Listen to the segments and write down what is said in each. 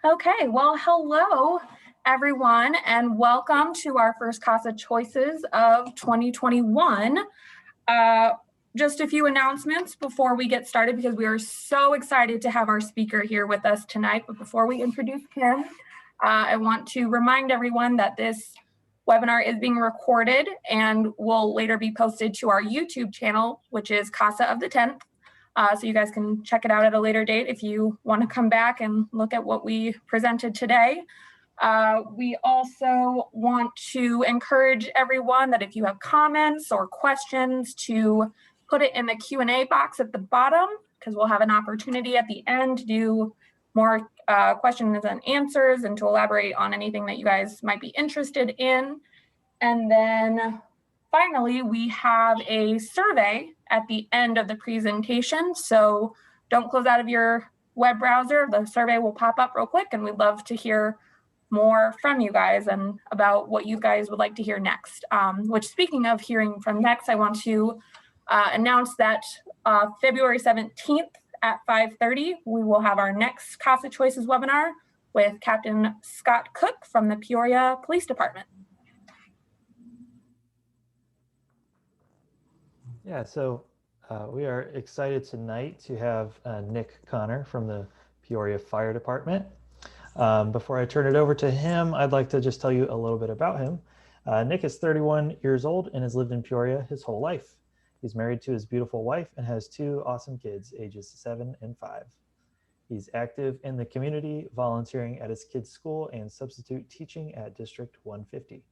Okay, well, hello, everyone, and welcome to our first CASA Choices of 2021. Just a few announcements before we get started because we are so excited to have our speaker here with us tonight. But before we introduce him, I want to remind everyone that this webinar is being recorded and will later be posted to our YouTube channel, which is CASA of the 10th. So you guys can check it out at a later date if you want to come back and look at what we presented today. We also want to encourage everyone that if you have comments or questions to put it in the Q&A box at the bottom, because we'll have an opportunity at the end to do more questions and answers and to elaborate on anything that you guys might be interested in. And then finally, we have a survey at the end of the presentation. So don't close out of your web browser. The survey will pop up real quick and we'd love to hear more from you guys and about what you guys would like to hear next. Which, speaking of hearing from next, I want to announce that February 17th at 5:30, we will have our next CASA Choices webinar with Captain Scott Cook from the Peoria Police Department. Yeah, so we are excited tonight to have Nick Connor from the Peoria Fire Department. Before I turn it over to him, I'd like to just tell you a little bit about him. Nick is 31 years old and has lived in Peoria his whole life. He's married to his beautiful wife and has two awesome kids, ages 7 and 5. He's active in the community, volunteering at his kids' school and substitute teaching at District 150.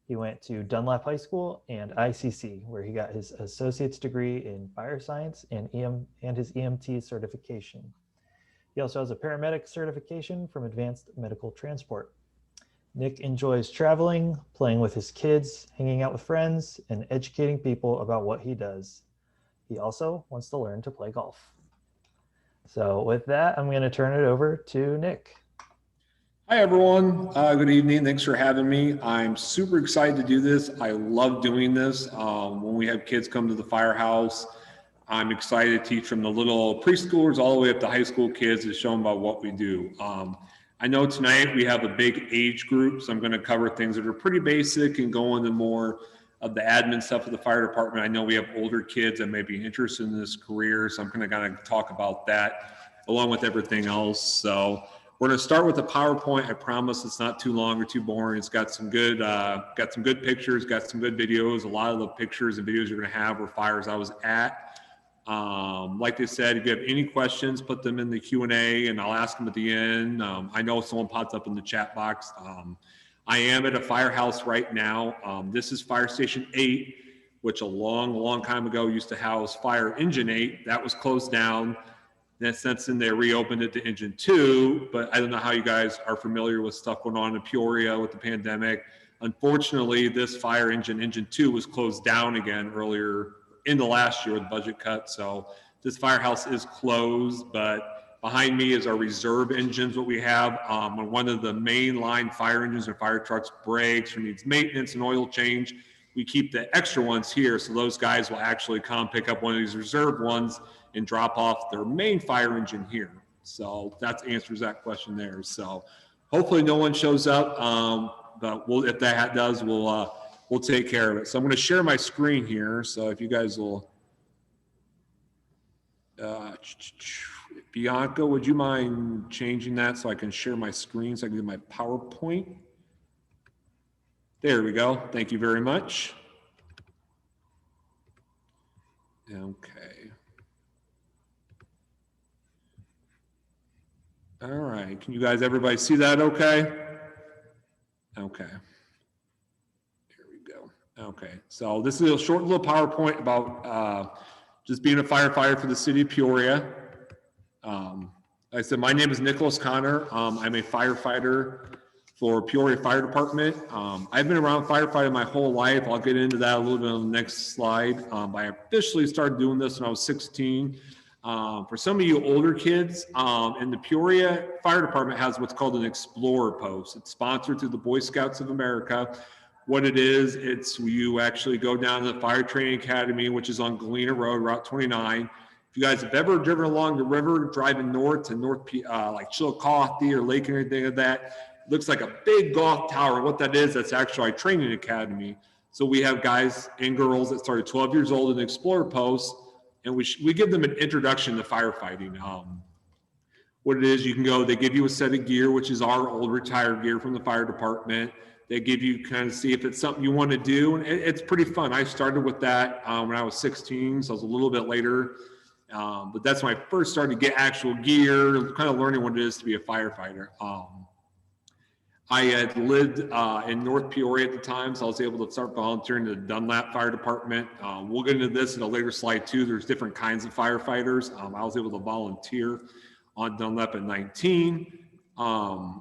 He went to Dunlap High School and ICC, where he got his associate's degree in fire science and his EMT certification. He also has a paramedic certification from Advanced Medical Transport. Nick enjoys traveling, playing with his kids, hanging out with friends, and educating people about what he does. He also wants to learn to play golf. So with that, I'm going to turn it over to Nick. Hi, everyone. Good evening. Thanks for having me. I'm super excited to do this. I love doing this. When we have kids come to the firehouse, I'm excited to teach from the little preschoolers all the way up to high school kids to show them about what we do. I know tonight we have a big age group, so I'm going to cover things that are pretty basic and go into more of the admin stuff of the fire department. I know we have older kids that may be interested in this career, so I'm going to kind of talk about that along with everything else. So we're going to start with a PowerPoint. I promise it's not too long or too boring. It's got some good pictures, got some good videos. A lot of the pictures and videos you're going to have were fires I was at. Like I said, if you have any questions, put them in the Q&A and I'll ask them at the end. I know someone popped up in the chat box. I am at a firehouse right now. This is Fire Station 8, which a long time ago used to house Fire Engine 8. That was closed down. Then since then they reopened it to Engine 2, but I don't know how you guys are familiar with stuff going on in Peoria with the pandemic. Unfortunately, this fire Engine 2 was closed down again earlier in the last year with budget cut. So this firehouse is closed, but behind me is our reserve engines, what we have. When one of the main line fire engines or fire trucks breaks or needs maintenance and oil change, we keep the extra ones here. So those guys will actually come pick up one of these reserve ones and drop off their main fire engine here. So that answers that question there. So hopefully no one shows up, but if that does, we'll take care of it. So I'm going to share my screen here. So if you guys will, Bianca, would you mind changing that so I can share my screen so I can do my PowerPoint? There we go. Thank you very much. Okay. All right. Can you guys, everybody see that okay? Okay. Okay, so this is a short little PowerPoint about just being a firefighter for the city of Peoria. Like I said, my name is Nicholas Connor. I'm a firefighter for Peoria Fire Department. I've been around firefighting my whole life. I'll get into that a little bit on the next slide. I officially started doing this when I was 16. For some of you older kids, and the Peoria Fire Department has what's called an Explorer Post. It's sponsored through the Boy Scouts of America. What it is, it's you actually go down to the Fire Training Academy, which is on Galena Road, Route 29, If you guys have ever driven along the river, driving north to like Chillicothe or Lake or anything like that, it looks like a big golf tower. What that is, that's actually our training academy. So we have guys and girls that started 12 years old in the Explorer post, and we give them an introduction to firefighting. What it is, you can go, they give you a set of gear, which is our old retired gear from the fire department. They give you kind of see if it's something you want to do. And it's pretty fun. I started with that when I was 16, so I was a little bit later. But that's when I first started to get actual gear, kind of learning what it is to be a firefighter. I had lived in North Peoria at the time, so I was able to start volunteering to the Dunlap Fire Department. We'll get into this in a later slide too. There's different kinds of firefighters. I was able to volunteer on Dunlap at 19,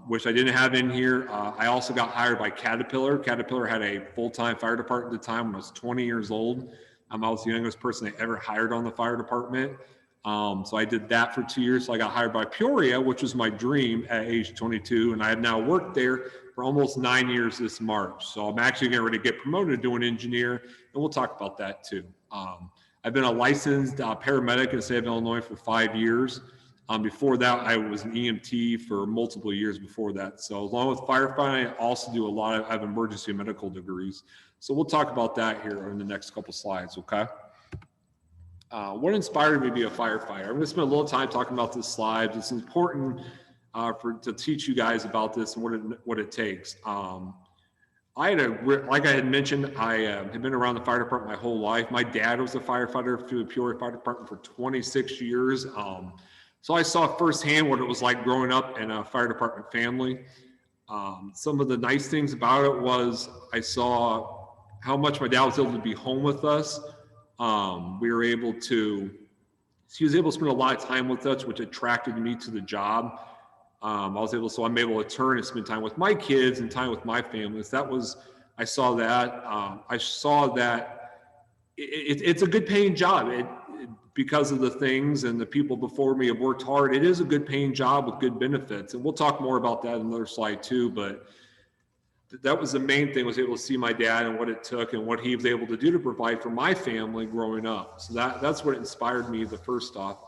which I didn't have in here. I also got hired by Caterpillar. Caterpillar had a full-time fire department at the time when I was 20 years old. I was the youngest person they ever hired on the fire department. So I did that for 2 years. So I got hired by Peoria, which was my dream at age 22. And I have now worked there for almost 9 years this March. So I'm actually getting ready to get promoted to an engineer, and we'll talk about that too. I've been a licensed paramedic in the state of Illinois for 5 years. Before that, I was an EMT for multiple years before that. So along with firefighting, I also do I have emergency medical degrees. So we'll talk about that here in the next couple slides, okay? What inspired me to be a firefighter? I'm gonna spend a little time talking about this slide. It's important to teach you guys about this and what it takes. Like I had mentioned, I had been around the fire department my whole life. My dad was a firefighter through the Peoria Fire Department for 26 years. So I saw firsthand what it was like growing up in a fire department family. Some of the nice things about it was I saw how much my dad was able to be home with us. He was able to spend a lot of time with us, which attracted me to the job. I'm able to turn and spend time with my kids and time with my family. I saw that it's a good paying job. Because of the things and the people before me have worked hard, it is a good paying job with good benefits. And we'll talk more about that in another slide too, but that was the main thing, was able to see my dad and what it took and what he was able to do to provide for my family growing up. So that's what inspired me the first off.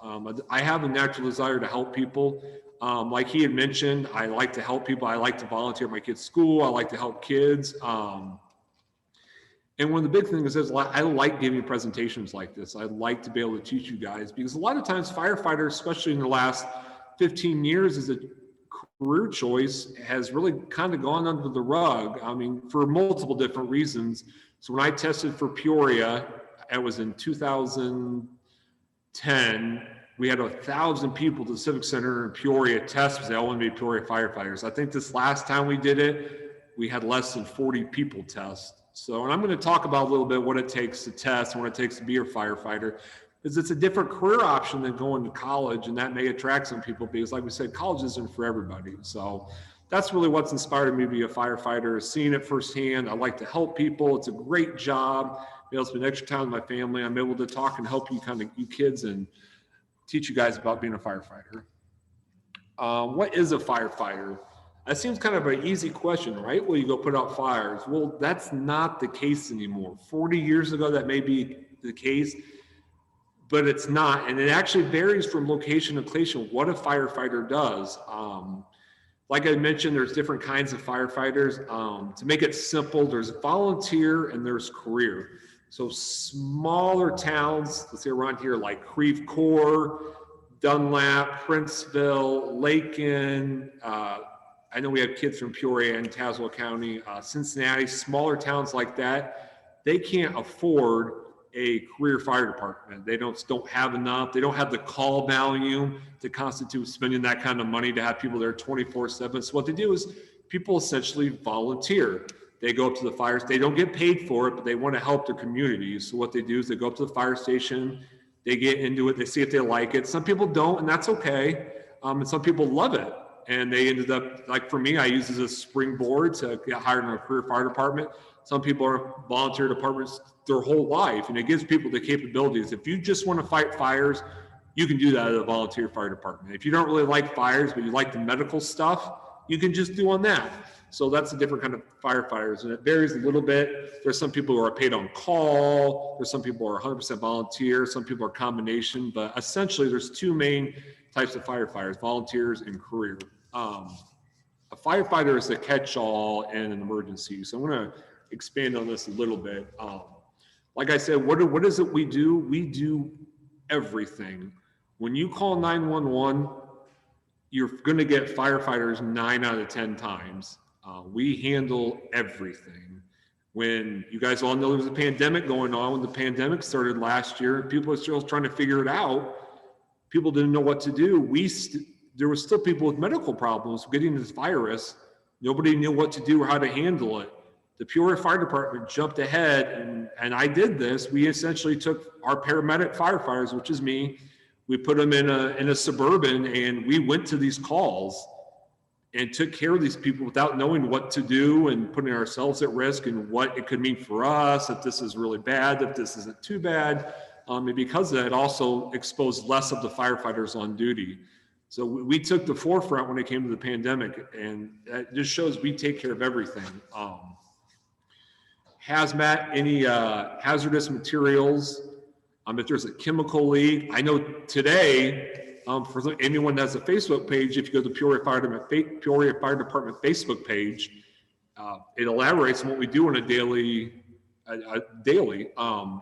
I have a natural desire to help people. Like he had mentioned, I like to help people. I like to volunteer at my kids' school. I like to help kids. And one of the big things is I like giving presentations like this. I like to be able to teach you guys, because a lot of times firefighters, especially in the last 15 years as a career choice, has really kind of gone under the rug. I mean, for multiple different reasons. So when I tested for Peoria, it was in 2010, we had 1,000 people at the Civic Center in Peoria test because they all want to be Peoria firefighters. I think this last time we did it, we had less than 40 people test. So, and I'm going to talk about a little bit what it takes to test and what it takes to be a firefighter, because it's a different career option than going to college, and that may attract some people because, like we said, college isn't for everybody. So that's really what's inspired me to be a firefighter, is seeing it firsthand. I like to help people. It's a great job. Be able to spend extra time with my family. I'm able to talk and help you kids and teach you guys about being a firefighter. What is a firefighter? That seems kind of an easy question, right? Well, you go put out fires. Well, that's not the case anymore. 40 years ago, that may be the case, but it's not. And it actually varies from location to location what a firefighter does. Like I mentioned, there's different kinds of firefighters. To make it simple, there's volunteer and there's career. So smaller towns, let's say around here, like Creve Coeur, Dunlap, Princeville, Lakin, I know we have kids from Peoria and Tazewell County, Cincinnati, smaller towns like that. They can't afford a career fire department. They don't have enough. They don't have the call value to constitute spending that kind of money to have people there 24/7. So what they do is people essentially volunteer. They go up to the fires. They don't get paid for it, but they want to help their communities. So what they do is they go up to the fire station. They get into it. They see if they like it. Some people don't, and that's okay. And some people love it. And they ended up, like for me, I use it as a springboard to get hired in a career fire department. Some people are volunteer departments their whole life, and it gives people the capabilities. If you just want to fight fires, you can do that at a volunteer fire department. If you don't really like fires, but you like the medical stuff, you can just do on that. So that's a different kind of firefighters, and it varies a little bit. There's some people who are paid on call. There's some people who are 100% volunteer. Some people are combination, but essentially there's two main types of firefighters, volunteers and career. A firefighter is a catch-all in an emergency. So I'm going to expand on this a little bit. Like I said, what is it we do? We do everything. When you call 911, you're going to get firefighters 9 out of 10 times. We handle everything. When you guys all know there was a pandemic going on, when the pandemic started last year, people were still trying to figure it out. People didn't know what to do. There were still people with medical problems getting this virus. Nobody knew what to do or how to handle it. The Peoria Fire Department jumped ahead, and I did this. We essentially took our paramedic firefighters, which is me, we put them in a Suburban, and we went to these calls and took care of these people without knowing what to do and putting ourselves at risk and what it could mean for us, if this is really bad, if this isn't too bad. And because of that, it also exposed less of the firefighters on duty. So we took the forefront when it came to the pandemic, and that just shows we take care of everything. Hazmat, any hazardous materials, if there's a chemical leak. I know today, for anyone that has a Facebook page, if you go to the Peoria Fire Department Facebook page, it elaborates on what we do on a daily.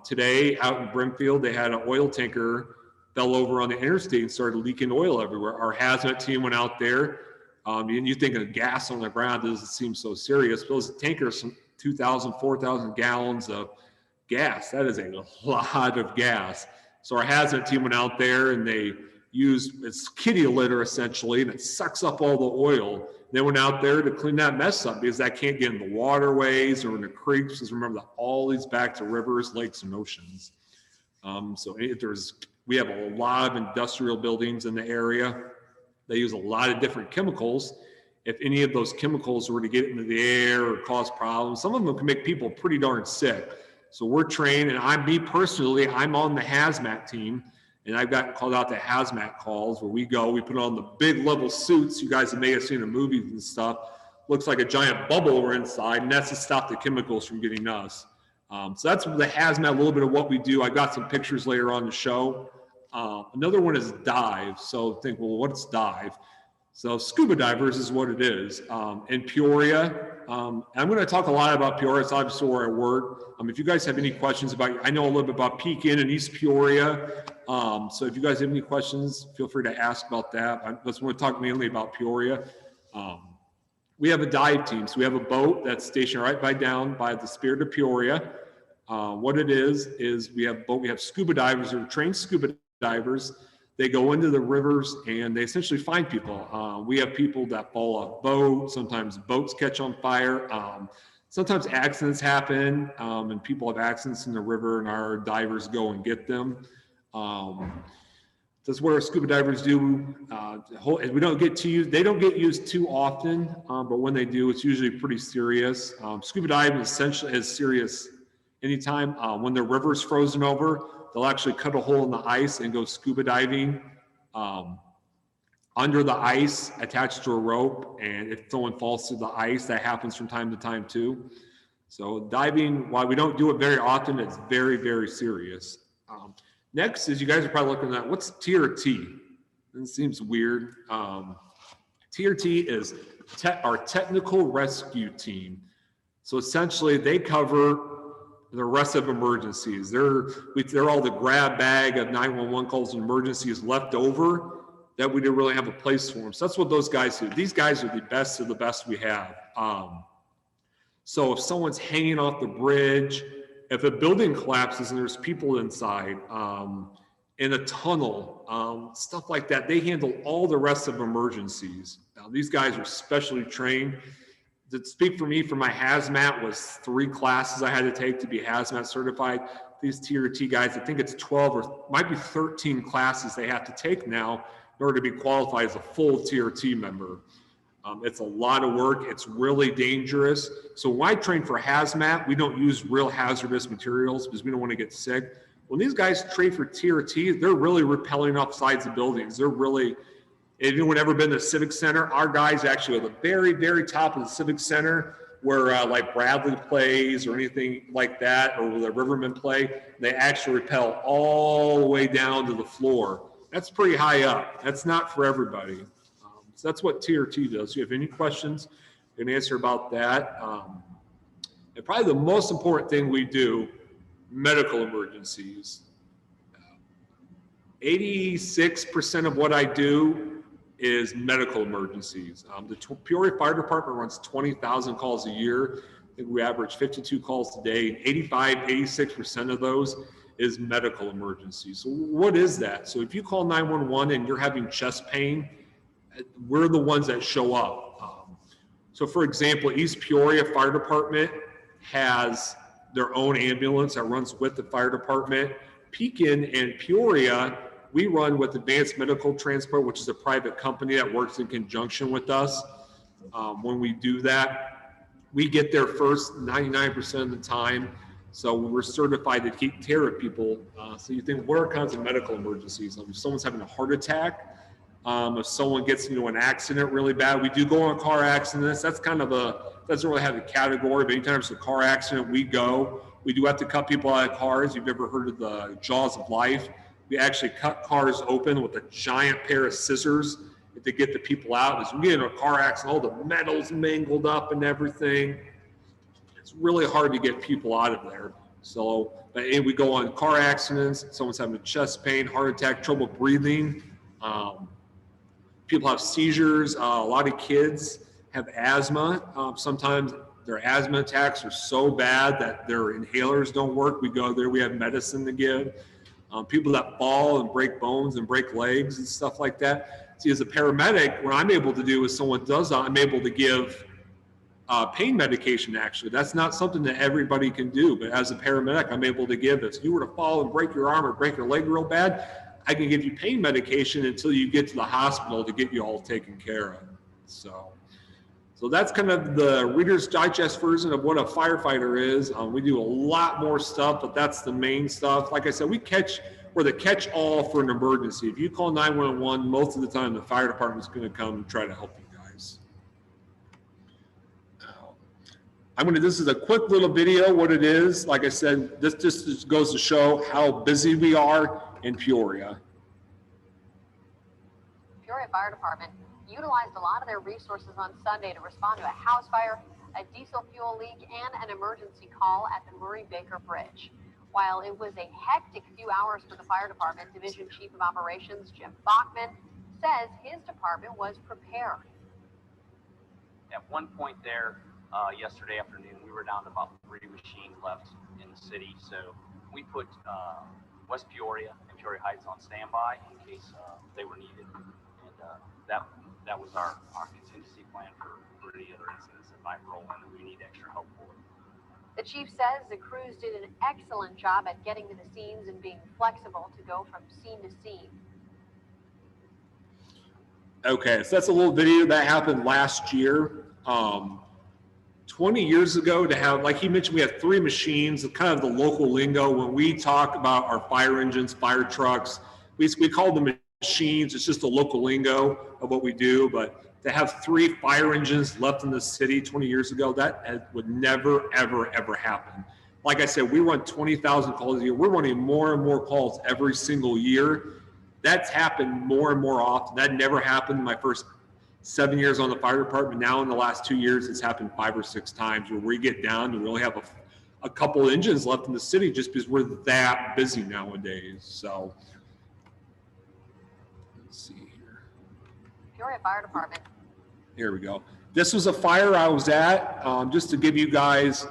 Today out in Brimfield, they had an oil tanker fell over on the interstate and started leaking oil everywhere. Our hazmat team went out there. And you think of gas on the ground, it doesn't seem so serious. But those tankers, 2,000, 4,000 gallons of gas. That is a lot of gas. So our hazmat team went out there and they used, it's kitty litter essentially, and it sucks up all the oil. They went out there to clean that mess up because that can't get in the waterways or in the creeks. Because remember that all leads back to rivers, lakes, and oceans. We have a lot of industrial buildings in the area. They use a lot of different chemicals. If any of those chemicals were to get into the air or cause problems, some of them can make people pretty darn sick. So we're trained, and I'm on the hazmat team, and I've gotten called out to hazmat calls where we put on the big level suits. You guys may have seen in movies and stuff. Looks like a giant bubble we're inside, and that's to stop the chemicals from getting us. So that's the hazmat, a little bit of what we do. I got some pictures later on to show. Another one is dive. So think, well, what's dive? So scuba divers is what it is. In Peoria, I'm going to talk a lot about Peoria. It's obviously where I work. If you guys have any questions I know a little bit about Pekin and East Peoria. So if you guys have any questions, feel free to ask about that. I just want to talk mainly about Peoria. We have a dive team. So we have a boat that's stationed right down by the Spirit of Peoria. What it is we have scuba divers or trained scuba divers. They go into the rivers and they essentially find people. We have people that fall off boats. Sometimes boats catch on fire. Sometimes accidents happen and people have accidents in the river, and our divers go and get them. That's what our scuba divers do. We don't get to use, they don't get used too often, but when they do, it's usually pretty serious. Scuba diving essentially is serious anytime. When the river's frozen over, they'll actually cut a hole in the ice and go scuba diving under the ice, attached to a rope. And if someone falls through the ice, that happens from time to time too. So diving, while we don't do it very often, it's very, very serious. Next is, you guys are probably looking at, what's TRT? It seems weird. TRT is our technical rescue team. So essentially they cover the rest of emergencies. They're all the grab bag of 911 calls and emergencies left over that we didn't really have a place for them. So that's what those guys do. These guys are the best of the best we have. So if someone's hanging off the bridge, if a building collapses and there's people inside, in a tunnel, stuff like that, they handle all the rest of emergencies. Now, these guys are specially trained. To speak for me, for my hazmat was 3 classes I had to take to be hazmat certified. These TRT guys, I think it's 12 or might be 13 classes they have to take now in order to be qualified as a full TRT member. It's a lot of work. It's really dangerous. So when I train for hazmat, we don't use real hazardous materials because we don't want to get sick. When these guys train for TRT, they're really rappelling off sides of buildings. If anyone ever been to the Civic Center, our guys actually are at the very, very top of the Civic Center where like Bradley plays or anything like that, or where the Rivermen play. They actually rappel all the way down to the floor. That's pretty high up. That's not for everybody. So that's what TRT does. If you have any questions, you can answer about that. And probably the most important thing we do, medical emergencies. 86% of what I do is medical emergencies. The Peoria Fire Department runs 20,000 calls a year. I think we average 52 calls a day. 86% of those is medical emergencies. So what is that? So if you call 911 and you're having chest pain, we're the ones that show up. So for example, East Peoria Fire Department has their own ambulance that runs with the fire department. Pekin and Peoria, we run with Advanced Medical Transport, which is a private company that works in conjunction with us. When we do that, we get there first 99% of the time. So we're certified to take care of people. So you think, what are kinds of medical emergencies? If someone's having a heart attack, if someone gets into an accident really bad, we do go on car accidents. That's kind of doesn't really have a category, but anytime it's a car accident, we go. We do have to cut people out of cars. You've ever heard of the jaws of life? We actually cut cars open with a giant pair of scissors to get the people out. Because we get in a car accident, all the metal's mangled up and everything. It's really hard to get people out of there. So, and we go on car accidents. Someone's having a chest pain, heart attack, trouble breathing. People have seizures. A lot of kids have asthma. Sometimes their asthma attacks are so bad that their inhalers don't work. We go there, we have medicine to give. People that fall and break bones and break legs and stuff like that. See, as a paramedic, what I'm able to do is someone does that, I'm able to give pain medication actually. That's not something that everybody can do, but as a paramedic, I'm able to give. If you were to fall and break your arm or break your leg real bad, I can give you pain medication until you get to the hospital to get you all taken care of. So that's kind of the Reader's Digest version of what a firefighter is. We do a lot more stuff, but that's the main stuff. Like I said, we're the catch-all for an emergency. If you call 911, most of the time the fire department's going to come and try to help you guys. This is a quick little video, what it is. Like I said, this just goes to show how busy we are in Peoria. Peoria Fire Department utilized a lot of their resources on Sunday to respond to a house fire, a diesel fuel leak, and an emergency call at the Murray Baker Bridge. While it was a hectic few hours for the fire department, Division Chief of Operations Jim Bachman says his department was prepared. At one point there, yesterday afternoon, we were down to about 3 machines left in the city, so we put West Peoria and Peoria Heights on standby in case they were needed, and that was our contingency plan for any other incidents that might roll in that we need extra help for. The chief says the crews did an excellent job at getting to the scenes and being flexible to go from scene to scene. Okay, so that's a little video that happened last year. 20 years ago, to have, like he mentioned, we had 3 machines, kind of the local lingo. When we talk about our fire engines, fire trucks, we call them machines. It's just a local lingo of what we do. But to have 3 fire engines left in the city 20 years ago, that would never, ever, ever happen. Like I said, we run 20,000 calls a year. We're running more and more calls every single year. That's happened more and more often. That never happened in my first 7 years on the fire department. Now in the last 2 years, it's happened 5 or 6 times where we get down to really have a couple engines left in the city just because we're that busy nowadays. So let's see here. Peoria Fire Department. Here we go. This was a fire I was at, just to give you guys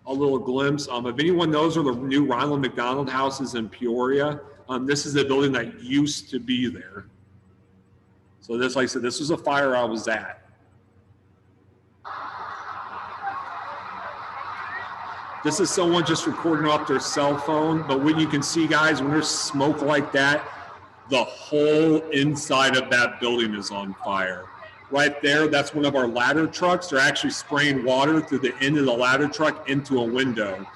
a little glimpse. If anyone knows where the new Ronald McDonald House is in Peoria, this is the building that used to be there. So this, like I said, this was a fire I was at. This is someone just recording off their cell phone, but when you can see, guys, when there's smoke like that, the whole inside of that building is on fire. Right there, that's one of our ladder trucks. They're actually spraying water through the end of the ladder truck into a window.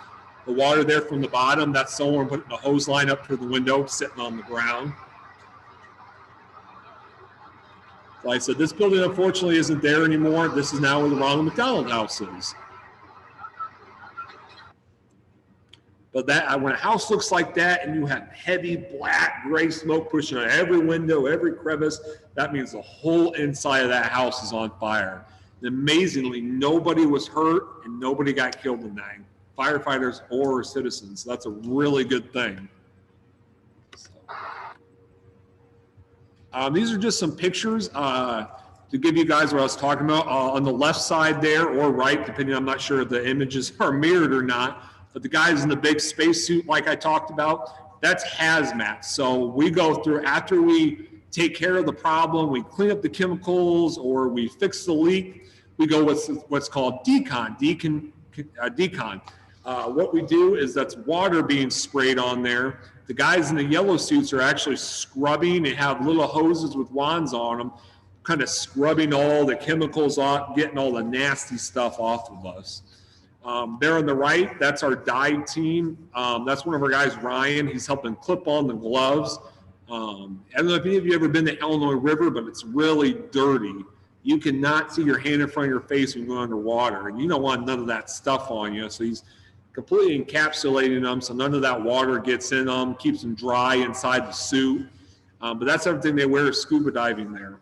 The water there from the bottom, that's someone putting the hose line up through the window, sitting on the ground. Like I said, this building unfortunately isn't there anymore. This is now where the Ronald McDonald House is. But that, when a house looks like that and you have heavy black gray smoke pushing on every window, every crevice, that means the whole inside of that house is on fire. And amazingly, nobody was hurt and nobody got killed in that, firefighters or citizens. So that's a really good thing. These are just some pictures to give you guys what I was talking about. On the left side there, or right, depending, I'm not sure if the images are mirrored or not, but the guys in the big spacesuit like I talked about, that's hazmat. So we go through, after we take care of the problem, we clean up the chemicals or we fix the leak, we go with what's called decon. What we do is that's water being sprayed on there. The guys in the yellow suits are actually scrubbing and have little hoses with wands on them, kind of scrubbing all the chemicals off, getting all the nasty stuff off of us. There on the right, that's our dive team. That's one of our guys, Ryan. He's helping clip on the gloves. I don't know if any of you have ever been to Illinois River, but it's really dirty. You cannot see your hand in front of your face when you go underwater, and you don't want none of that stuff on you. So he's completely encapsulating them so none of that water gets in them, keeps them dry inside the suit. But that's everything they wear scuba diving there.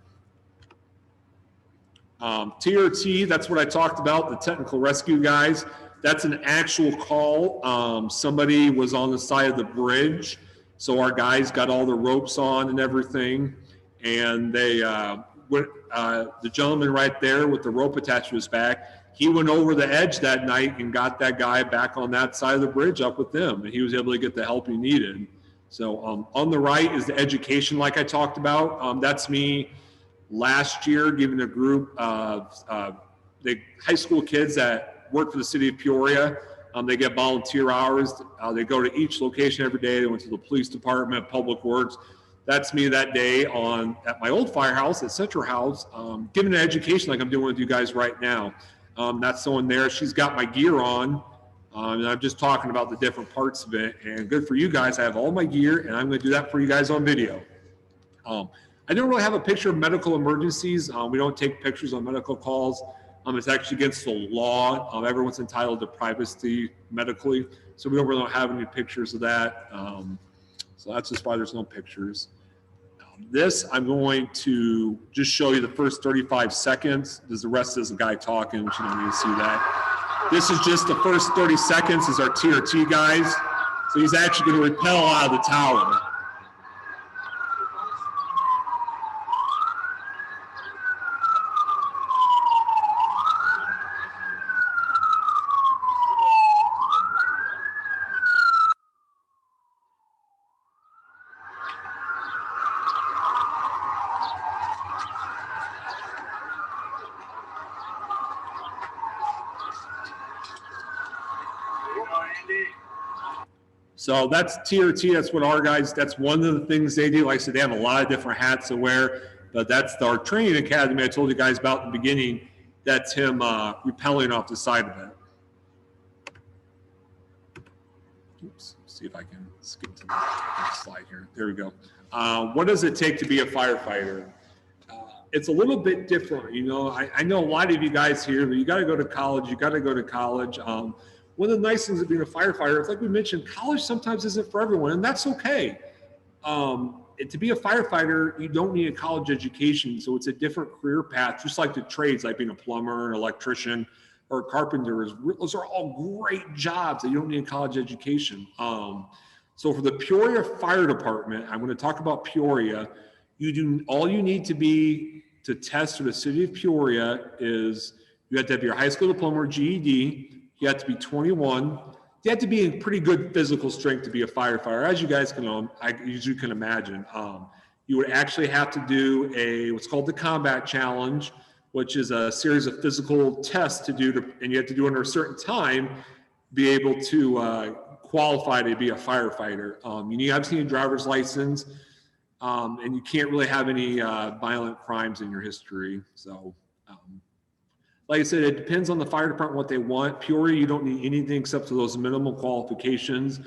TRT, that's what I talked about, the technical rescue guys. That's an actual call. Somebody was on the side of the bridge, so our guys got all the ropes on and everything, and they the gentleman right there with the rope attached to his back, he went over the edge that night and got that guy back on that side of the bridge up with them, and he was able to get the help he needed. So on the right is the education like I talked about. That's me last year giving a group of the high school kids that work for the city of Peoria. They get volunteer hours. They go to each location every day. They went to the police department, public works. That's me that day at my old firehouse at Central House, giving an education like I'm doing with you guys right now. That's someone there. She's got my gear on, and I'm just talking about the different parts of it. And good for you guys. I have all my gear, and I'm going to do that for you guys on video. I don't really have a picture of medical emergencies. We don't take pictures on medical calls. It's actually against the law. Everyone's entitled to privacy medically, so we don't really have any pictures of that. So that's just why there's no pictures. This, I'm going to just show you the first 35 seconds. The rest is a guy talking, which you don't need to see that. This is just the first 30 seconds is our TRT guys. So he's actually going to rappel out of the tower. So that's TRT, that's what our guys, that's one of the things they do. Like I said, they have a lot of different hats to wear, but that's our training academy I told you guys about in the beginning. That's him rappelling off the side of it. Oops, see if I can skip to the next slide here. There we go. What does it take to be a firefighter? It's a little bit different. You know, I know a lot of you guys here, but you got to go to college. You got to go to college. One of the nice things of being a firefighter, it's like we mentioned, college sometimes isn't for everyone, and that's okay. To be a firefighter, you don't need a college education, so it's a different career path, just like the trades, like being a plumber, an electrician, or a carpenter. Those are all great jobs that you don't need a college education. So for the Peoria Fire Department, I'm going to talk about Peoria. All you need to test for the city of Peoria is you have to have your high school diploma or GED. You have to be 21. You have to be in pretty good physical strength to be a firefighter. As you guys can imagine, you would actually have to do what's called the combat challenge, which is a series of physical tests to do, and you have to do under a certain time, be able to qualify to be a firefighter. You need obviously a driver's license, and you can't really have any violent crimes in your history. So. Like I said, it depends on the fire department what they want. Peoria, you don't need anything except for those minimal qualifications.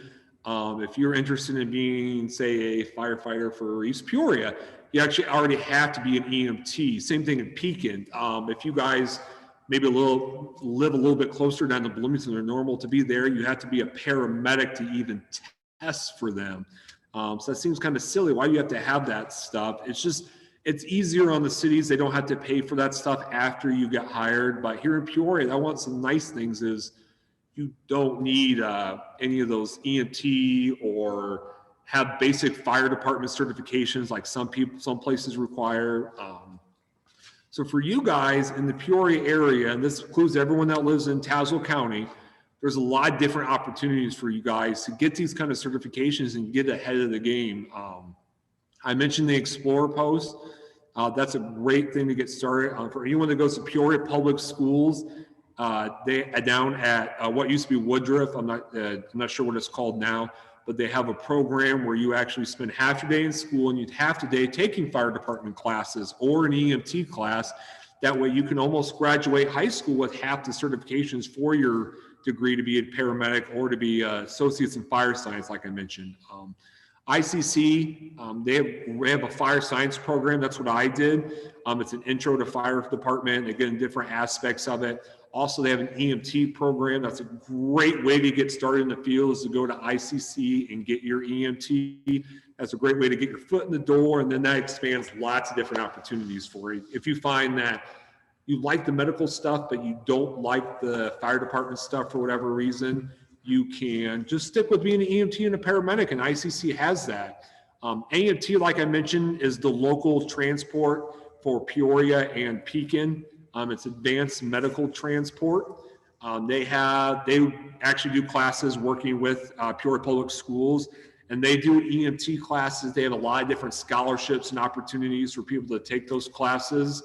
If you're interested in being, say, a firefighter for East Peoria, you actually already have to be an EMT. Same thing in Pekin. If you guys maybe live a little bit closer down to Bloomington or Normal, to be there, you have to be a paramedic to even test for them. So that seems kind of silly. Why do you have to have that stuff? It's easier on the cities. They don't have to pay for that stuff after you get hired. But here in Peoria, that one of some nice things is you don't need any of those EMT or have basic fire department certifications like some places require. So for you guys in the Peoria area, and this includes everyone that lives in Tazewell County, there's a lot of different opportunities for you guys to get these kind of certifications and get ahead of the game. I mentioned the Explorer post. That's a great thing to get started. For anyone that goes to Peoria Public Schools, they are down at what used to be Woodruff. I'm not sure what it's called now, but they have a program where you actually spend half your day in school and you'd half the day taking fire department classes or an EMT class. That way you can almost graduate high school with half the certifications for your degree to be a paramedic or to be associates in fire science, like I mentioned. ICC, they have a fire science program. That's what I did. It's an intro to fire department, again, different aspects of it. Also, they have an EMT program. That's a great way to get started in the field, is to go to ICC and get your EMT. That's a great way to get your foot in the door, and then that expands lots of different opportunities for you. If you find that you like the medical stuff, but you don't like the fire department stuff for whatever reason, you can just stick with being an EMT and a paramedic, and ICC has that. AMT, like I mentioned, is the local transport for Peoria and Pekin. It's advanced medical transport. They actually do classes working with Peoria Public Schools, and they do EMT classes. They have a lot of different scholarships and opportunities for people to take those classes.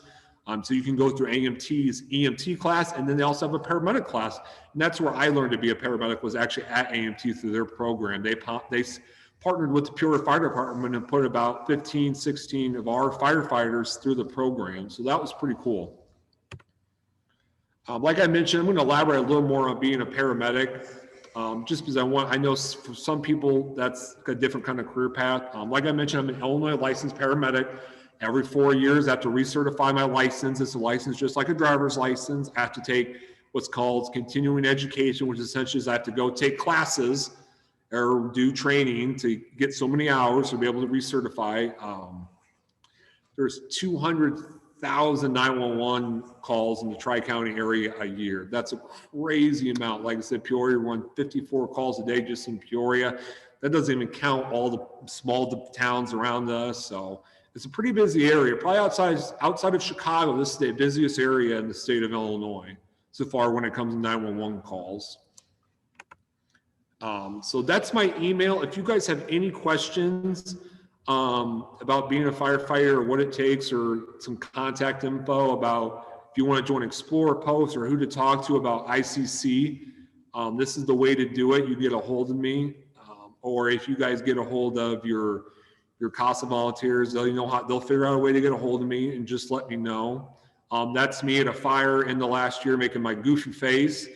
So you can go through AMT's EMT class, and then they also have a paramedic class. And that's where I learned to be a paramedic, was actually at AMT through their program. They partnered with the Peoria Fire Department and put about 15, 16 of our firefighters through the program. So that was pretty cool. Like I mentioned, I'm going to elaborate a little more on being a paramedic, just because I know for some people that's a different kind of career path. Like I mentioned, I'm an Illinois licensed paramedic. Every 4 years, I have to recertify my license. It's a license just like a driver's license. I have to take what's called continuing education, which essentially is I have to go take classes or do training to get so many hours to be able to recertify. There's 200,000 911 calls in the Tri-County area a year. That's a crazy amount. Like I said, Peoria run 54 calls a day just in Peoria. That doesn't even count all the small towns around us. So it's a pretty busy area. Probably outside of Chicago, this is the busiest area in the state of Illinois so far when it comes to 911 calls. So that's my email. If you guys have any questions about being a firefighter or what it takes, or some contact info about if you want to join Explorer Post or who to talk to about ICC, this is the way to do it. You get a hold of me, or if you guys get a hold of your CASA volunteers, they'll figure out a way to get a hold of me and just let me know. That's me at a fire in the last year making my goofy face.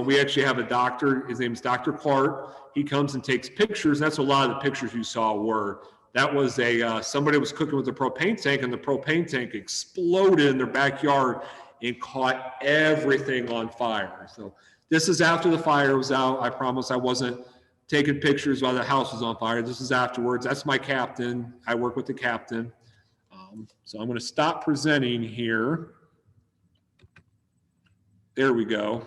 We actually have a doctor. His name is Dr. Clark. He comes and takes pictures. That's what a lot of the pictures you saw were. That was somebody was cooking with a propane tank, and the propane tank exploded in their backyard and caught everything on fire. So this is after the fire was out. I promise I wasn't taking pictures while the house was on fire. This is afterwards. That's my captain. I work with the captain. So I'm going to stop presenting here. There we go.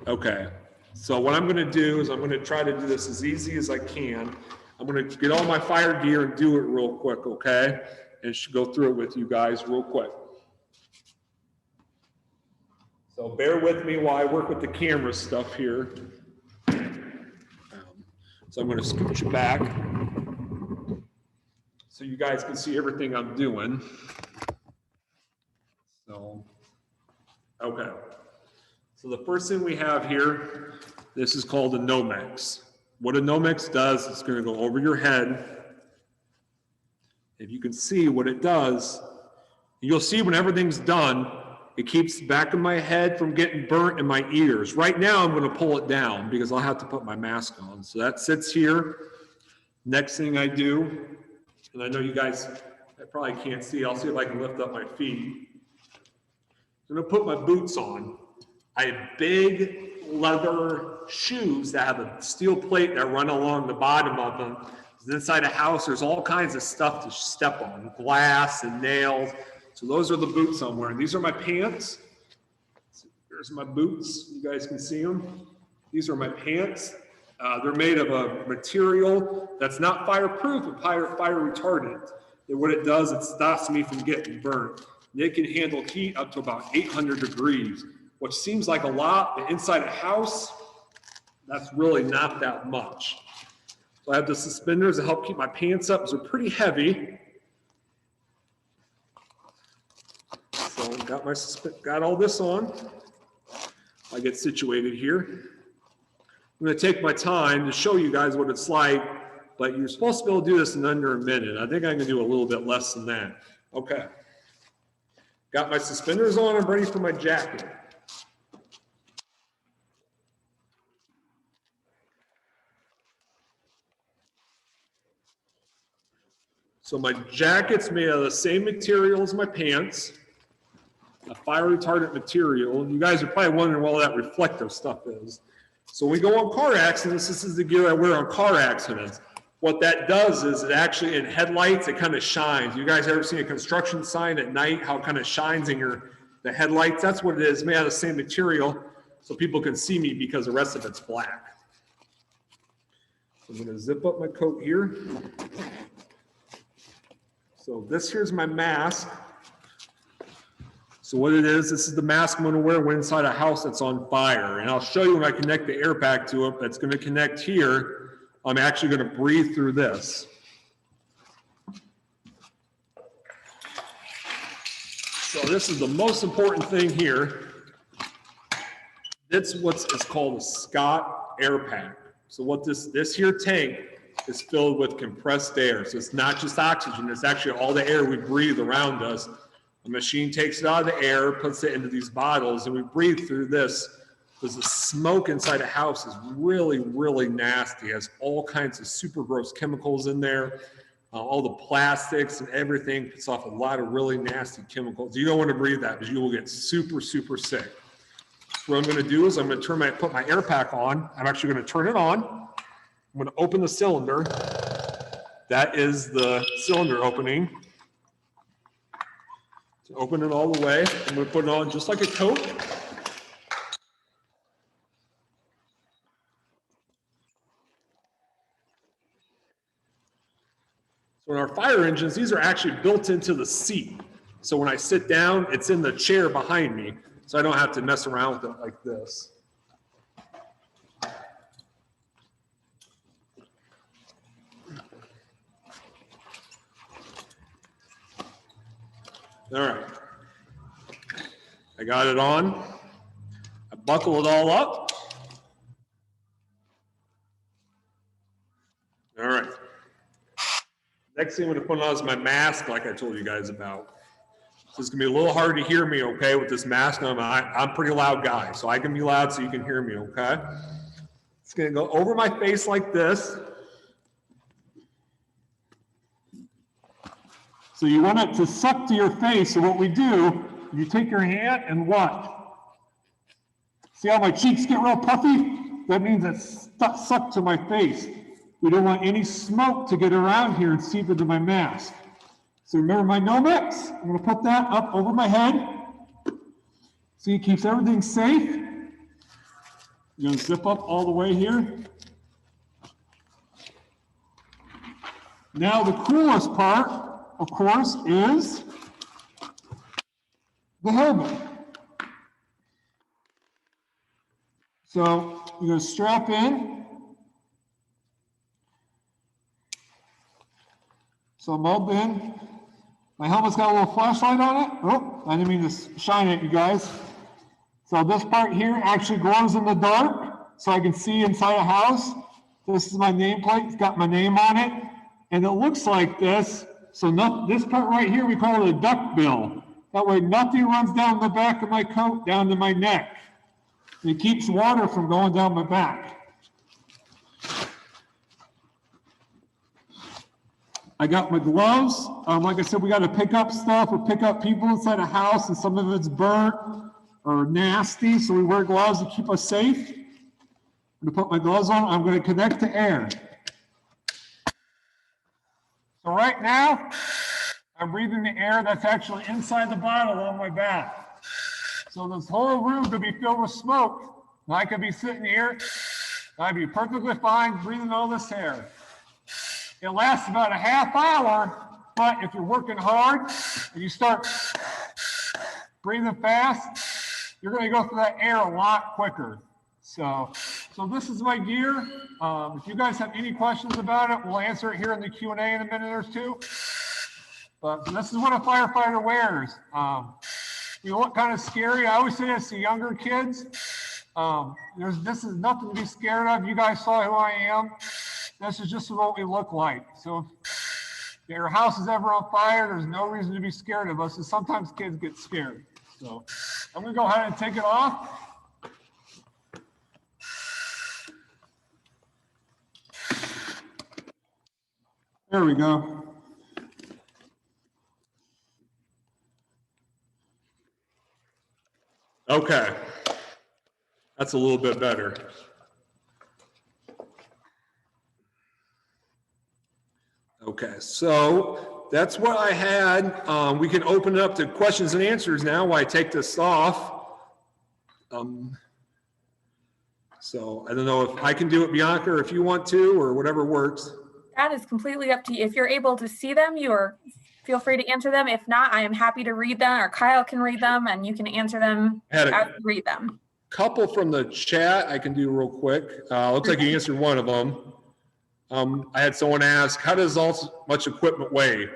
Okay. So what I'm going to do is I'm going to try to do this as easy as I can. I'm going to get all my fire gear and do it real quick, okay? And go through it with you guys real quick. So bear with me while I work with the camera stuff here. So I'm going to scooch it back so you guys can see everything I'm doing. So, okay. So the first thing we have here, this is called a Nomex. What a Nomex does, it's going to go over your head. If you can see what it does, you'll see when everything's done, it keeps the back of my head from getting burnt in my ears. Right now, I'm going to pull it down because I'll have to put my mask on. So that sits here. Next thing I do, and I know you guys I probably can't see. I'll see if I can lift up my feet. I'm gonna put my boots on. I have big leather shoes that have a steel plate that run along the bottom of them. Inside a house, there's all kinds of stuff to step on, glass and nails. So those are the boots I'm wearing. These are my pants. There's my boots. You guys can see them. These are my pants. They're made of a material that's not fireproof, but fire retardant. And what it does, it stops me from getting burnt. And it can handle heat up to about 800 degrees, which seems like a lot, but inside a house, that's really not that much. So I have the suspenders that help keep my pants up. They're pretty heavy. So got all this on. I get situated here. I'm going to take my time to show you guys what it's like, but you're supposed to be able to do this in under a minute. I think I can do a little bit less than that. Okay. Got my suspenders on. I'm ready for my jacket. So my jacket's made of the same material as my pants, a fire retardant material. You guys are probably wondering what all that reflective stuff is. So when we go on car accidents, this is the gear I wear on car accidents. What that does is it actually, in headlights, it kind of shines. You guys ever seen a construction sign at night, how it kind of shines in the headlights? That's what it is, made out of the same material, so people can see me because the rest of it's black. So I'm gonna zip up my coat here. So this here's my mask. So what it is, this is the mask I'm gonna wear when inside a house that's on fire. And I'll show you when I connect the air pack to it, that's gonna connect here. I'm actually gonna breathe through this. So this is the most important thing here. It's what's called a Scott air pack. So what this here tank is filled with compressed air. So it's not just oxygen, it's actually all the air we breathe around us. The machine takes it out of the air, puts it into these bottles, and we breathe through this because the smoke inside a house is really, really nasty. It has all kinds of super gross chemicals in there. All the plastics and everything puts off a lot of really nasty chemicals. You don't want to breathe that because you will get super, super sick. So what I'm going to do is I'm going to put my air pack on. I'm actually going to turn it on. I'm going to open the cylinder. That is the cylinder opening. So open it all the way. I'm going to put it on just like a coat. So in our fire engines, these are actually built into the seat. So when I sit down, it's in the chair behind me. So I don't have to mess around with it like this. All right, I got it on. I buckle it all up. All right. Next thing I'm going to put on is my mask, like I told you guys about. So it's going to be a little hard to hear me, okay, with this mask on. I'm a pretty loud guy, so I can be loud so you can hear me, okay? It's going to go over my face like this. So you want it to suck to your face. So what we do, you take your hand and watch. See how my cheeks get real puffy? That means it's sucked to my face. We don't want any smoke to get around here and seep into my mask. So remember my Nomex? I'm going to put that up over my head. See, it keeps everything safe. You're going to zip up all the way here. Now the coolest part, of course, is the helmet. So you're going to strap in. So I'm all in. My helmet's got a little flashlight on it. Oh, I didn't mean to shine at you guys. So this part here actually glows in the dark, so I can see inside a house. This is my nameplate. It's got my name on it. And it looks like this. So this part right here, we call it a duck bill. That way nothing runs down the back of my coat, down to my neck. It keeps water from going down my back. I got my gloves. Like I said, we got to pick up stuff or pick up people inside a house, and some of it's burnt or nasty, so we wear gloves to keep us safe. I'm going to put my gloves on. I'm going to connect to air. So right now, I'm breathing the air that's actually inside the bottle on my back. So this whole room could be filled with smoke. And I could be sitting here, I'd be perfectly fine breathing all this air. It lasts about a half hour, but if you're working hard and you start breathing fast, you're going to go through that air a lot quicker. So this is my gear. If you guys have any questions about it, we'll answer it here in the Q&A in a minute or two. But this is what a firefighter wears. You look kind of scary. I always say this to younger kids. This is nothing to be scared of. You guys saw who I am. This is just what we look like. So if your house is ever on fire, there's no reason to be scared of us. And sometimes kids get scared. So I'm going to go ahead and take it off. There we go. Okay. That's a little bit better. Okay, so that's what I had. We can open it up to questions and answers now while I take this off. So I don't know if I can do it, Bianca, or if you want to, or whatever works. That is completely up to you. If you're able to see them, feel free to answer them. If not, I am happy to read them, or Kyle can read them, and you can answer them as you read them. Couple from the chat I can do real quick. Looks like you answered one of them. I had someone ask, how does all much equipment weigh?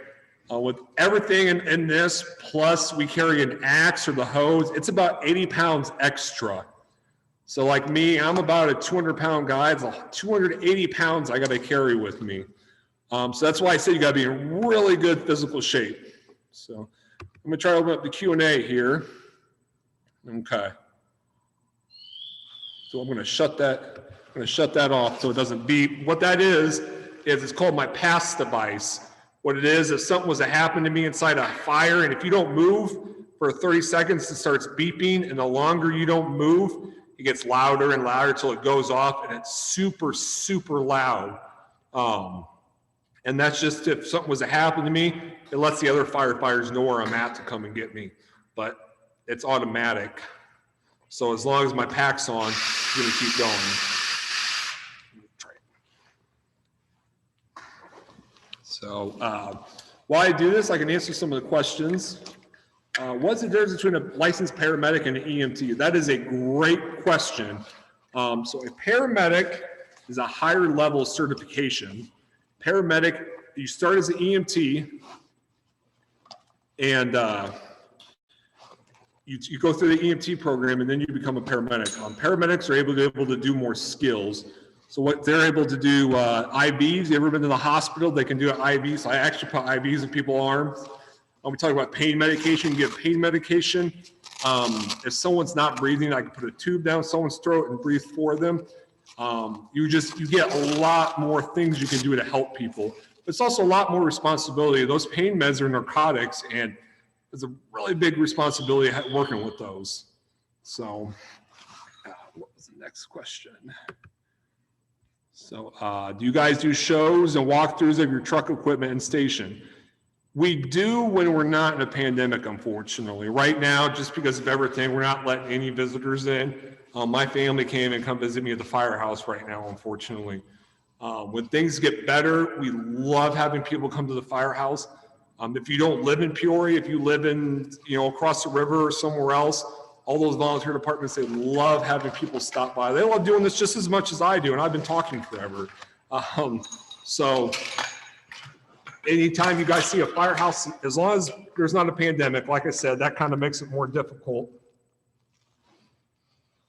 With everything in this, plus we carry an axe or the hose, it's about 80 pounds extra. So like me, I'm about a 200-pound guy. It's 280 pounds I got to carry with me. So that's why I say you got to be in really good physical shape. So I'm going to try to open up the Q&A here. Okay. So I'm going to shut that off so it doesn't beep. What that is it's called my pass device. What it is, if something was to happen to me inside a fire, and if you don't move for 30 seconds, it starts beeping, and the longer you don't move, it gets louder and louder until it goes off, and it's super, super loud. And that's just if something was to happen to me, it lets the other firefighters know where I'm at to come and get me. But it's automatic. So as long as my pack's on, it's going to keep going. So while I do this, I can answer some of the questions. What's the difference between a licensed paramedic and an EMT? That is a great question. So a paramedic is a higher level certification. Paramedic, you start as an EMT, and you go through the EMT program, and then you become a paramedic. Paramedics are able to do more skills. So what they're able to do, IVs, you ever been to the hospital? They can do IVs. So I actually put IVs in people's arms. We talk about pain medication, you get pain medication. If someone's not breathing, I can put a tube down someone's throat and breathe for them. You get a lot more things you can do to help people. It's also a lot more responsibility. Those pain meds are narcotics, and it's a really big responsibility working with those. So what was the next question? So do you guys do shows and walkthroughs of your truck equipment and station? We do when we're not in a pandemic, unfortunately. Right now, just because of everything, we're not letting any visitors in. My family came and come visit me at the firehouse right now, unfortunately. When things get better, we love having people come to the firehouse. If you don't live in Peoria, if you live in, across the river or somewhere else, all those volunteer departments, they love having people stop by. They love doing this just as much as I do, and I've been talking forever. So anytime you guys see a firehouse, as long as there's not a pandemic, like I said, that kind of makes it more difficult.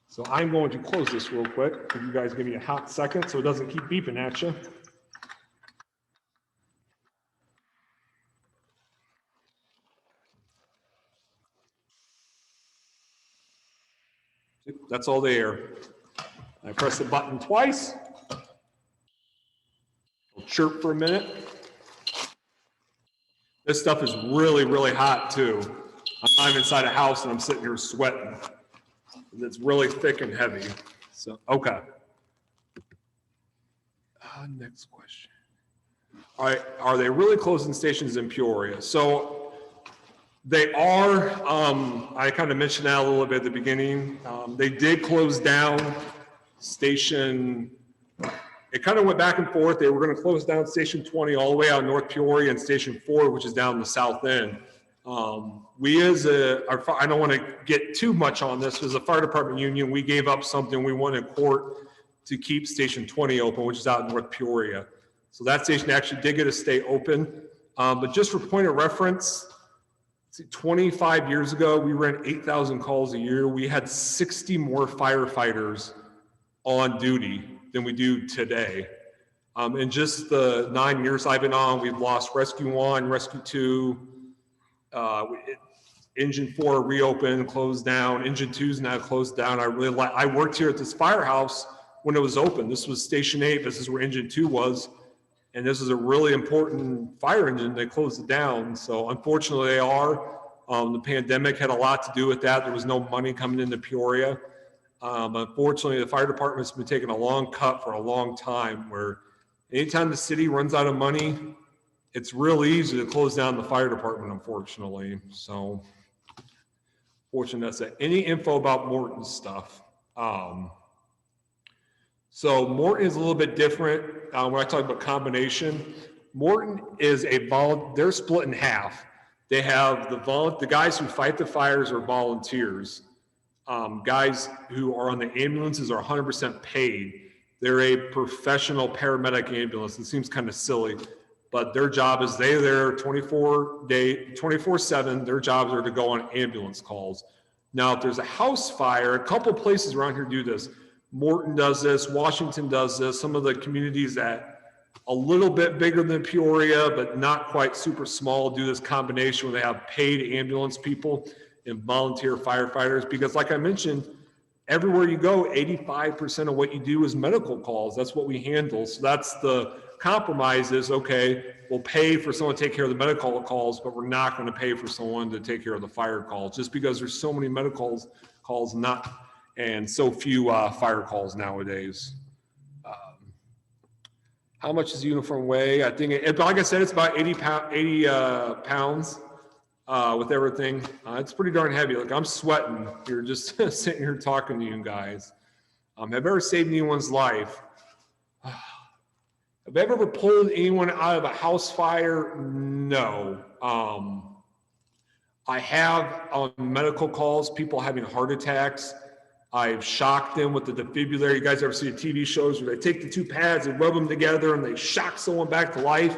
So I'm going to close this real quick. If you guys give me a hot second so it doesn't keep beeping at you. That's all the air. I press the button twice. I'll chirp for a minute. This stuff is really, really hot too. I'm not even inside a house and I'm sitting here sweating. It's really thick and heavy. So, okay. Next question. All right, are they really closing stations in Peoria? So they are. I kind of mentioned that a little bit at the beginning. They did close down station. It kind of went back and forth. They were going to close down Station 20 all the way out in North Peoria and Station 4, which is down the south end. We as I don't want to get too much on this, as a fire department union, we gave up something. We won in court to keep Station 20 open, which is out in North Peoria. So that station actually did get to stay open. But just for point of reference, 25 years ago, we ran 8,000 calls a year. We had 60 more firefighters on duty than we do today. In just the 9 years I've been on, we've lost Rescue 1, Rescue 2, Engine 4 reopened, closed down. Engine 2 is now closed down. I worked here at this firehouse when it was open. This was Station 8. This is where Engine 2 was. And this is a really important fire engine. They closed it down. So unfortunately they are. The pandemic had a lot to do with that. There was no money coming into Peoria. Unfortunately, the fire department's been taking a long cut for a long time, where anytime the city runs out of money, it's real easy to close down the fire department, unfortunately. So, fortunately, that's it. Any info about Morton's stuff? So Morton is a little bit different. When I talk about combination, Morton is they're split in half. They have the guys who fight the fires are volunteers. Guys who are on the ambulances are 100% paid. They're a professional paramedic ambulance. It seems kind of silly, but their job is they're there 24/7. Their jobs are to go on ambulance calls. Now, if there's a house fire, a couple places around here do this. Morton does this, Washington does this. Some of the communities that a little bit bigger than Peoria, but not quite super small, do this combination where they have paid ambulance people and volunteer firefighters. Because like I mentioned, everywhere you go, 85% of what you do is medical calls. That's what we handle. So that's the compromise is, okay, we'll pay for someone to take care of the medical calls, but we're not going to pay for someone to take care of the fire calls, just because there's so many medical calls and so few fire calls nowadays. How much does the uniform weigh? I think, like I said, it's about 80 pounds with everything. It's pretty darn heavy. Like, I'm sweating here just sitting here talking to you guys. Have I ever saved anyone's life? Have I ever pulled anyone out of a house fire? No. I have on medical calls, people having heart attacks. I've shocked them with the defibrillator. You guys ever see the TV shows where they take the two pads and rub them together and they shock someone back to life?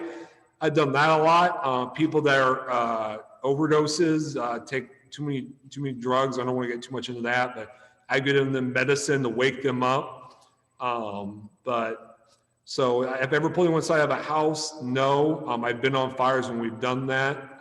I've done that a lot. People that are overdoses, take too many drugs. I don't want to get too much into that, but I get them medicine to wake them up. So have I ever pulled anyone inside of a house? No. I've been on fires when we've done that.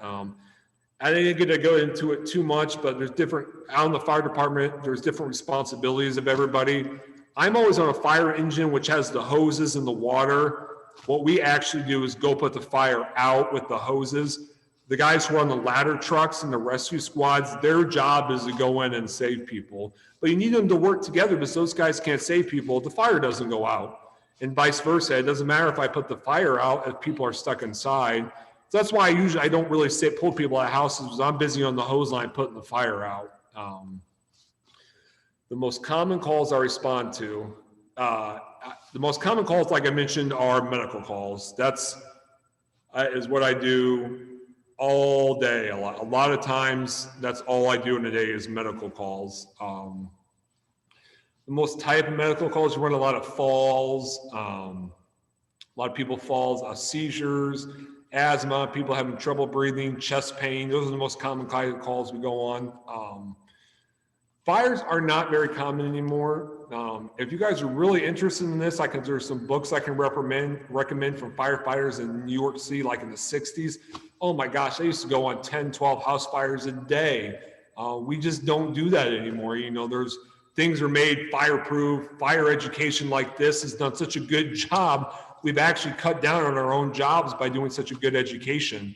I didn't get to go into it too much, but there's different, out in the fire department, there's different responsibilities of everybody. I'm always on a fire engine, which has the hoses and the water. What we actually do is go put the fire out with the hoses. The guys who are on the ladder trucks and the rescue squads, their job is to go in and save people. But you need them to work together, because those guys can't save people if the fire doesn't go out. And vice versa. It doesn't matter if I put the fire out if people are stuck inside. So that's why I don't really pull people out of houses, because I'm busy on the hose line putting the fire out. The most common calls I respond to, the most common calls, like I mentioned, are medical calls. That's is what I do all day. A lot of times, that's all I do in a day is medical calls. The most type of medical calls, you run a lot of falls. A lot of people falls, seizures, asthma, people having trouble breathing, chest pain. Those are the most common kind of calls we go on. Fires are not very common anymore. If you guys are really interested in this, there's some books I can recommend from firefighters in New York City, like in the 60s. Oh my gosh, I used to go on 10, 12 house fires a day. We just don't do that anymore. There's things are made fireproof. Fire education like this has done such a good job. We've actually cut down on our own jobs by doing such a good education.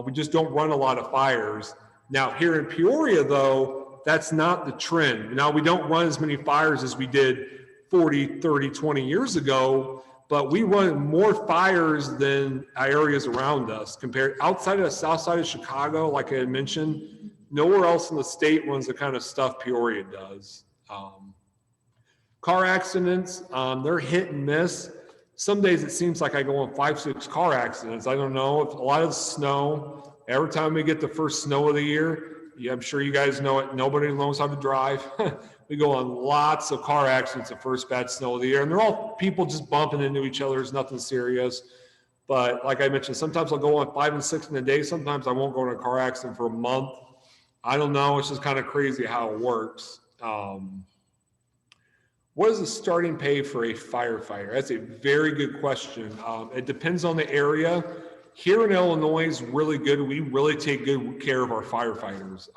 We just don't run a lot of fires. Now here in Peoria though, that's not the trend. Now we don't run as many fires as we did 40, 30, 20 years ago, but we run more fires than areas around us. Compared outside of the south side of Chicago, like I had mentioned, nowhere else in the state runs the kind of stuff Peoria does. Car accidents, they're hit and miss. Some days it seems like I go on 5, 6 car accidents. I don't know, if a lot of the snow, every time we get the first snow of the year, I'm sure you guys know it, nobody knows how to drive. We go on lots of car accidents the first bad snow of the year, and they're all people just bumping into each other. It's nothing serious. But like I mentioned, sometimes I'll go on 5 and 6 in a day. Sometimes I won't go in a car accident for a month. I don't know. It's just kind of crazy how it works. What is the starting pay for a firefighter? That's a very good question. It depends on the area. Here in Illinois is really good. We really take good care of our firefighters.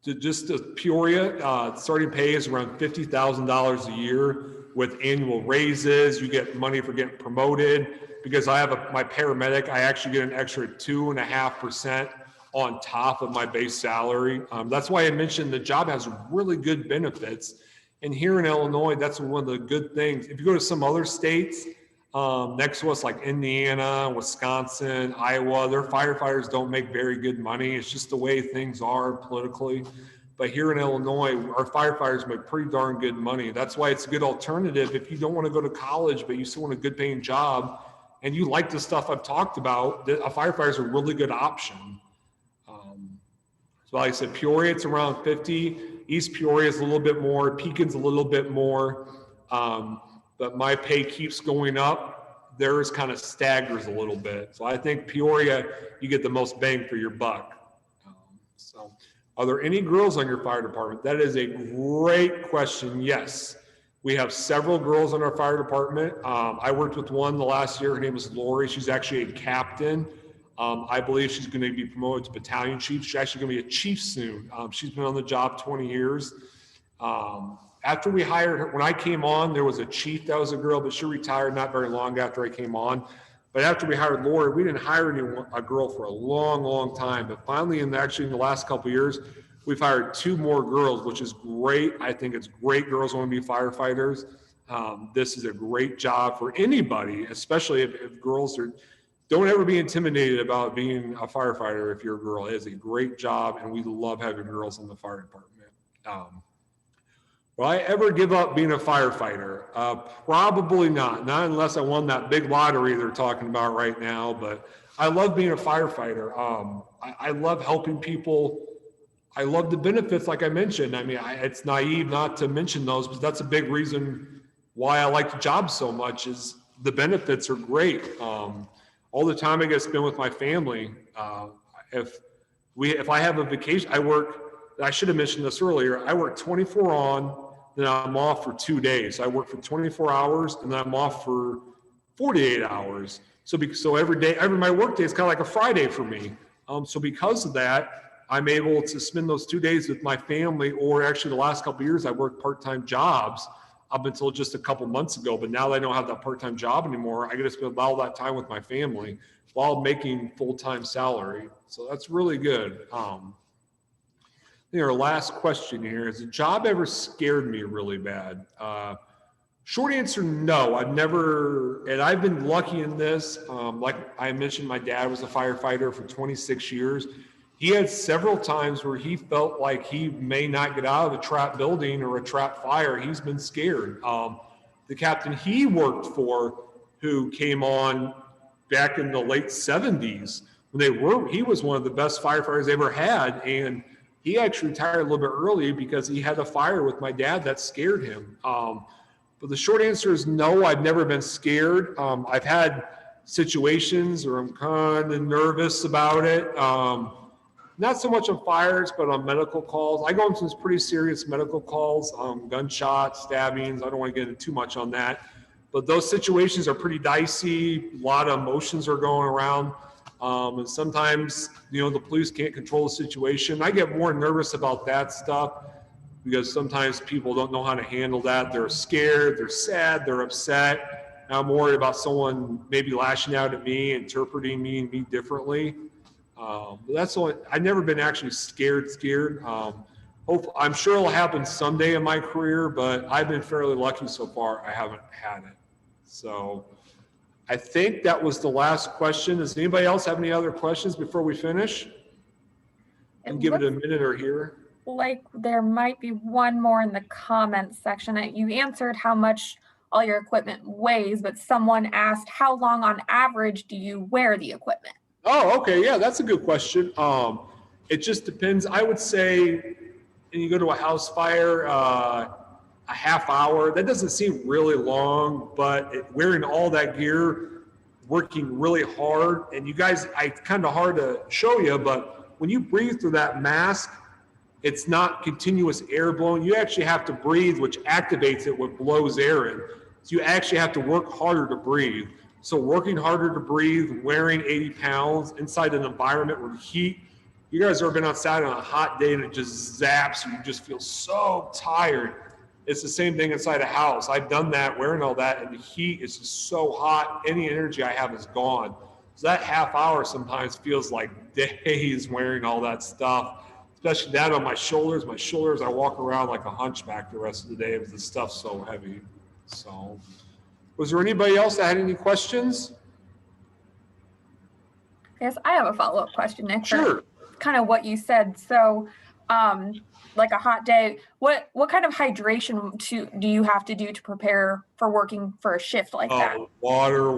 Just Peoria, starting pay is around $50,000 a year with annual raises. You get money for getting promoted. Because I have my paramedic, I actually get an extra 2.5% on top of my base salary. That's why I mentioned the job has really good benefits. And here in Illinois, that's one of the good things. If you go to some other states next to us, like Indiana, Wisconsin, Iowa, their firefighters don't make very good money. It's just the way things are politically. But here in Illinois, our firefighters make pretty darn good money. That's why it's a good alternative if you don't want to go to college, but you still want a good paying job and you like the stuff I've talked about, a firefighter is a really good option. So like I said, Peoria, it's around 50. East Peoria is a little bit more. Pekin's a little bit more. But my pay keeps going up. Theirs kind of staggers a little bit. So I think Peoria, you get the most bang for your buck. So are there any girls on your fire department? That is a great question. Yes. We have several girls on our fire department. I worked with one the last year. Her name is Lori. She's actually a captain. I believe she's going to be promoted to battalion chief. She's actually going to be a chief soon. She's been on the job 20 years. After we hired her, when I came on, there was a chief that was a girl, but she retired not very long after I came on. But after we hired Lori, we didn't hire a girl for a long, long time. But finally, in the last couple of years, we've hired 2 more girls, which is great. I think it's great girls want to be firefighters. This is a great job for anybody, especially if girls don't ever be intimidated about being a firefighter. If you're a girl, it is a great job, and we love having girls in the fire department. Will I ever give up being a firefighter? Probably not unless I won that big lottery they're talking about right now, but I love being a firefighter. I love helping people. I love the benefits, like I mentioned. I mean, it's naive not to mention those, but that's a big reason why I like the job so much is the benefits are great. All the time I get spent with my family. If I have a vacation, I should have mentioned this earlier. I work 24 on, then I'm off for 2 days. I work for 24 hours and then I'm off for 48 hours. So every day, my work day is kind of like a Friday for me. So because of that, I'm able to spend those 2 days with my family, or actually the last couple of years I worked part-time jobs up until just a couple months ago. But now that I don't have that part-time job anymore, I get to spend all that time with my family while making full-time salary. So that's really good. I think our last question here, has a job ever scared me really bad? Short answer, no. I've never, and I've been lucky in this. Like I mentioned, my dad was a firefighter for 26 years. He had several times where he felt like he may not get out of a trap building or a trap fire. He's been scared. The captain he worked for, who came on back in the late 70s, he was one of the best firefighters they ever had. And he actually retired a little bit early because he had a fire with my dad that scared him. But the short answer is no, I've never been scared. I've had situations where I'm kind of nervous about it. Not so much on fires, but on medical calls. I go into some pretty serious medical calls, gunshots, stabbings. I don't want to get into too much on that. But those situations are pretty dicey. A lot of emotions are going around. And sometimes, the police can't control the situation. I get more nervous about that stuff because sometimes people don't know how to handle that. They're scared, they're sad, they're upset. And I'm worried about someone maybe lashing out at me, interpreting me and me differently. But that's the only, I've never been actually scared. I'm sure it'll happen someday in my career, but I've been fairly lucky so far. I haven't had it. So I think that was the last question. Does anybody else have any other questions before we finish? And give it a minute or here. Like there might be one more in the comments section. You answered how much all your equipment weighs, but someone asked how long on average do you wear the equipment? Oh, okay. Yeah, that's a good question. It just depends. I would say, and you go to a house fire, a half hour, that doesn't seem really long, but wearing all that gear, working really hard, and you guys, it's kind of hard to show you, but when you breathe through that mask, it's not continuous air blowing. You actually have to breathe, which activates it, what blows air in. So you actually have to work harder to breathe. So working harder to breathe, wearing 80 pounds inside an environment where heat, you guys have ever been outside on a hot day and it just zaps you, you just feel so tired. It's the same thing inside a house. I've done that, wearing all that, and the heat is just so hot, any energy I have is gone. So that half hour sometimes feels like days wearing all that stuff, especially that on my shoulders. My shoulders, I walk around like a hunchback the rest of the day because the stuff's so heavy. So, was there anybody else that had any questions? Yes, I have a follow-up question, Nick. Sure. Kind of what you said. So, like a hot day, what kind of hydration do you have to do to prepare for working for a shift like that? Water.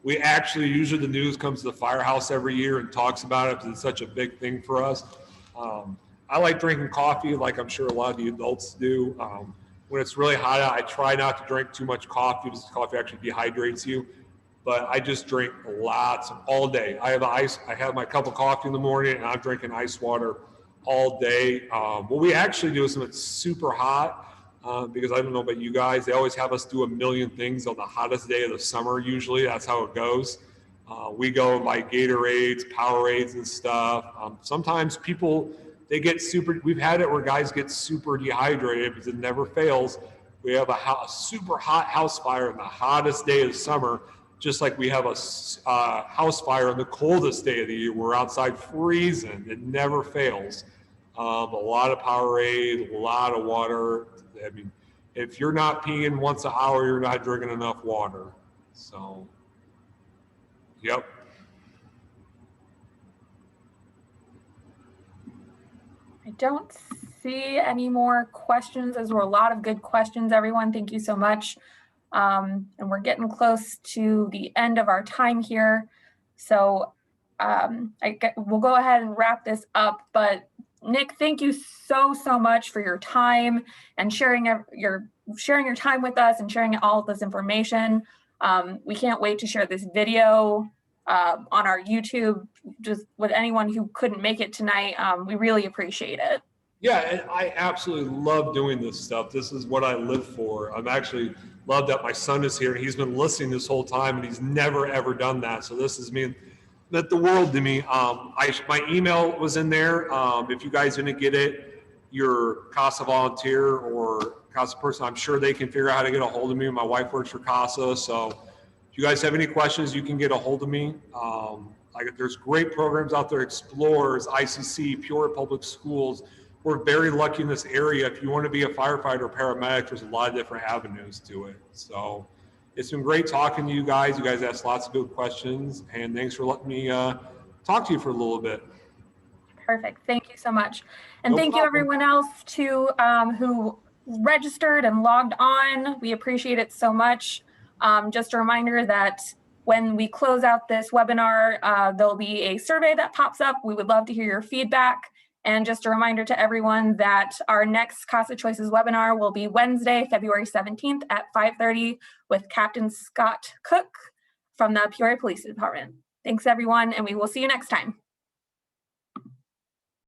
We actually, usually the news comes to the firehouse every year and talks about it because it's such a big thing for us. I like drinking coffee, like I'm sure a lot of the adults do. When it's really hot out, I try not to drink too much coffee because coffee actually dehydrates you. But I just drink lots all day. I have my cup of coffee in the morning and I'm drinking ice water all day. What we actually do is when it's super hot, because I don't know about you guys, they always have us do a million things on the hottest day of the summer. Usually that's how it goes. We go and buy Gatorades, Powerades and stuff. Sometimes people, they get we've had it where guys get super dehydrated because it never fails. We have a super hot house fire on the hottest day of the summer, just like we have a house fire on the coldest day of the year. We're outside freezing. It never fails. A lot of Powerade, a lot of water. I mean, if you're not peeing once an hour, you're not drinking enough water. So, yep. I don't see any more questions. Those were a lot of good questions, everyone. Thank you so much. And we're getting close to the end of our time here. So we'll go ahead and wrap this up. But Nick, thank you so much for your time and sharing your time with us and sharing all of this information. We can't wait to share this video on our YouTube, just with anyone who couldn't make it tonight. We really appreciate it. Yeah, and I absolutely love doing this stuff. This is what I live for. I'm actually love that my son is here and he's been listening this whole time and he's never ever done that. So this has meant the world to me. My email was in there. If you guys didn't get it, your CASA volunteer or CASA person, I'm sure they can figure out how to get a hold of me. My wife works for CASA, so if you guys have any questions, you can get a hold of me. There's great programs out there, Explorers, ICC, Peoria Public Schools. We're very lucky in this area. If you want to be a firefighter or paramedic, there's a lot of different avenues to it. So it's been great talking to you guys. You guys asked lots of good questions, and thanks for letting me talk to you for a little bit. Perfect. Thank you so much. And No thank you problem. everyone else too who registered and logged on. We appreciate it so much. Just a reminder that when we close out this webinar, there'll be a survey that pops up. We would love to hear your feedback. And just a reminder to everyone that our next CASA Choices webinar will be Wednesday, February 17th at 5:30 with Captain Scott Cook from the Peoria Police Department. Thanks everyone, and we will see you next time.